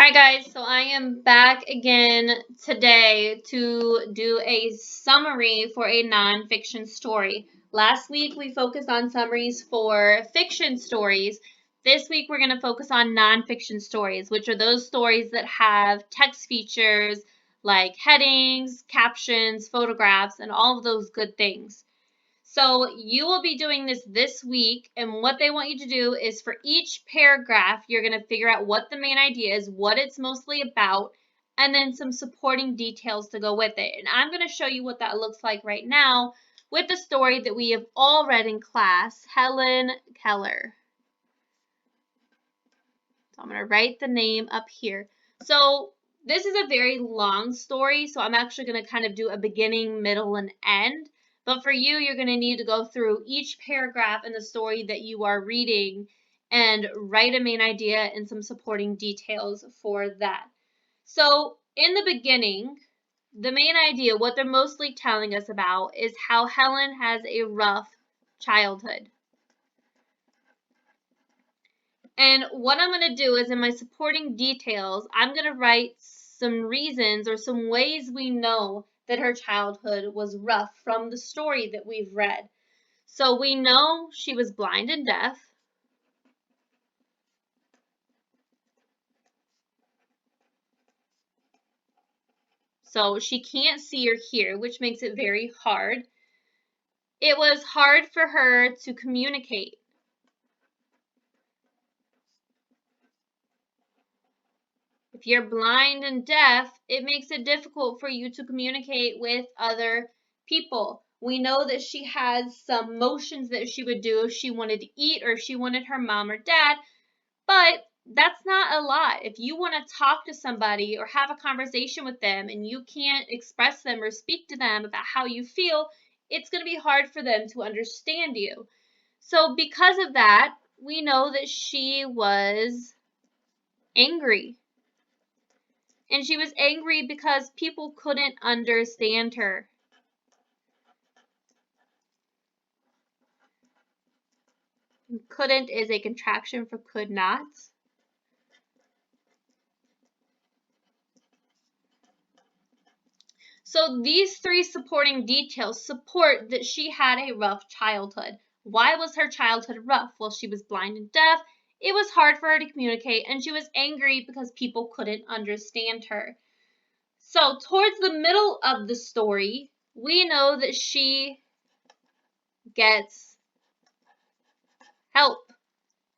Alright guys, so I am back again today to do a summary for a nonfiction story. Last week we focused on summaries for fiction stories. This week we're going to focus on nonfiction stories, which are those stories that have text features like headings, captions, photographs, and all of those good things. So you will be doing this week, and what they want you to do is for each paragraph, you're going to figure out what the main idea is, what it's mostly about, and then some supporting details to go with it. And I'm going to show you what that looks like right now with the story that we have all read in class, Helen Keller. So I'm going to write the name up here. So this is a very long story, so I'm actually going to kind of do a beginning, middle, and end. But for you, you're going to need to go through each paragraph in the story that you are reading and write a main idea and some supporting details for that. So in the beginning, the main idea, what they're mostly telling us about, is how Helen has a rough childhood. And what I'm going to do is in my supporting details, I'm going to write some reasons or some ways we know that her childhood was rough from the story that we've read. So we know she was blind and deaf. So she can't see or hear, which makes it very hard. It was hard for her to communicate. If you're blind and deaf, it makes it difficult for you to communicate with other people. We know that she had some motions that she would do if she wanted to eat or if she wanted her mom or dad, but that's not a lot. If you want to talk to somebody or have a conversation with them and you can't express them or speak to them about how you feel, it's going to be hard for them to understand you. So because of that, we know that she was angry. And she was angry because people couldn't understand her. Couldn't is a contraction for could not. So these three supporting details support that she had a rough childhood. Why was her childhood rough? Well, she was blind and deaf. It was hard for her to communicate, and she was angry because people couldn't understand her. So towards the middle of the story, we know that she gets help.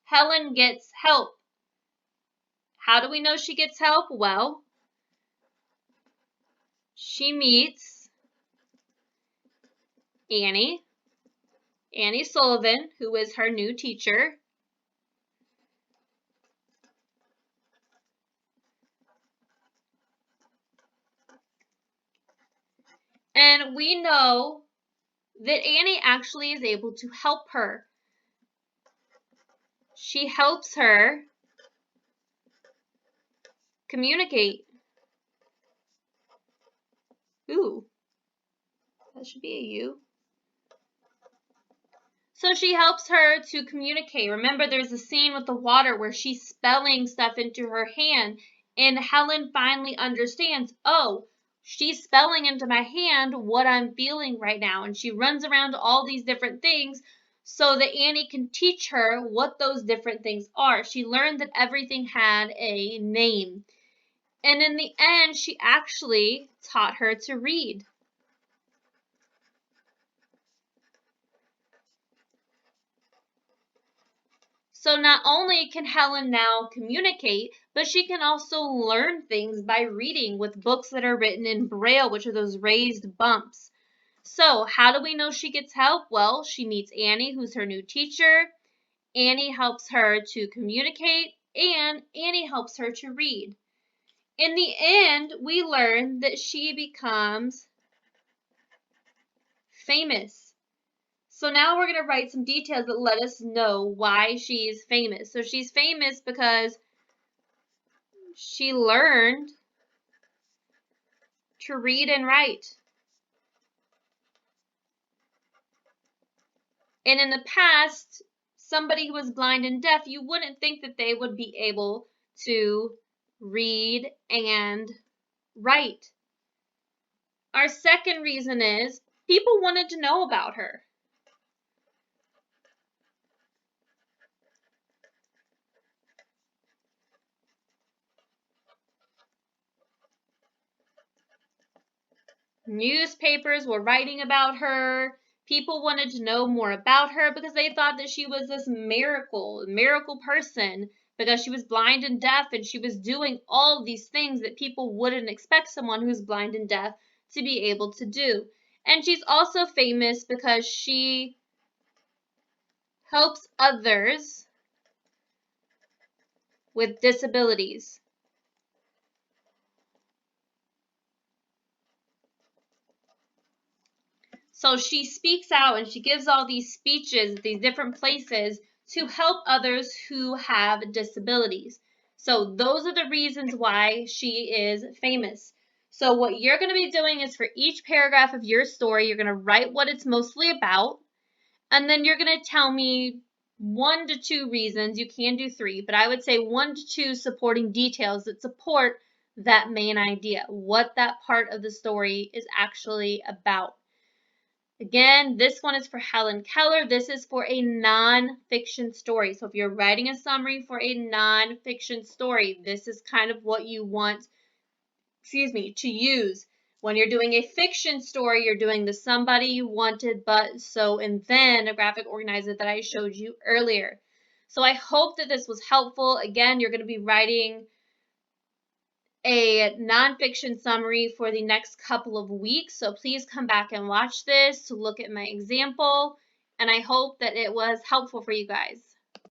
Helen gets help. How do we know she gets help? Well, she meets Annie Sullivan, who is her new teacher. And we know that Annie actually is able to help her. She helps her communicate. Ooh, that should be a U. So she helps her to communicate. Remember, there's a scene with the water where she's spelling stuff into her hand, and Helen finally understands, oh, she's spelling into my hand what I'm feeling right now. And she runs around to all these different things so that Annie can teach her what those different things are. She learned that everything had a name. And in the end, she actually taught her to read. So not only can Helen now communicate, but she can also learn things by reading with books that are written in Braille, which are those raised bumps. So how do we know she gets help? Well, she meets Annie, who's her new teacher. Annie helps her to communicate, and Annie helps her to read. In the end, we learn that she becomes famous. So now we're going to write some details that let us know why she's famous. So she's famous because she learned to read and write. And in the past, somebody who was blind and deaf, you wouldn't think that they would be able to read, and write. Our second reason is people wanted to know about her. Newspapers were writing about her. People wanted to know more about her because they thought that she was this miracle person, because she was blind and deaf and she was doing all these things that people wouldn't expect someone who's blind and deaf to be able to do. And she's also famous because she helps others with disabilities. So she speaks out and she gives all these speeches at these different places to help others who have disabilities. So those are the reasons why she is famous. So what you're going to be doing is, for each paragraph of your story, you're going to write what it's mostly about, and then you're going to tell me 1 to 2 reasons. You can do 3, but I would say 1 to 2 supporting details that support that main idea, what that part of the story is actually about. Again, this one is for Helen Keller. This is for a nonfiction story. So if you're writing a summary for a nonfiction story, this is kind of what you want, to use. When you're doing a fiction story, you're doing the somebody you wanted, but so, and then a graphic organizer that I showed you earlier. So I hope that this was helpful. Again, you're going to be writing a nonfiction summary for the next couple of weeks. So please come back and watch this to look at my example. And I hope that it was helpful for you guys.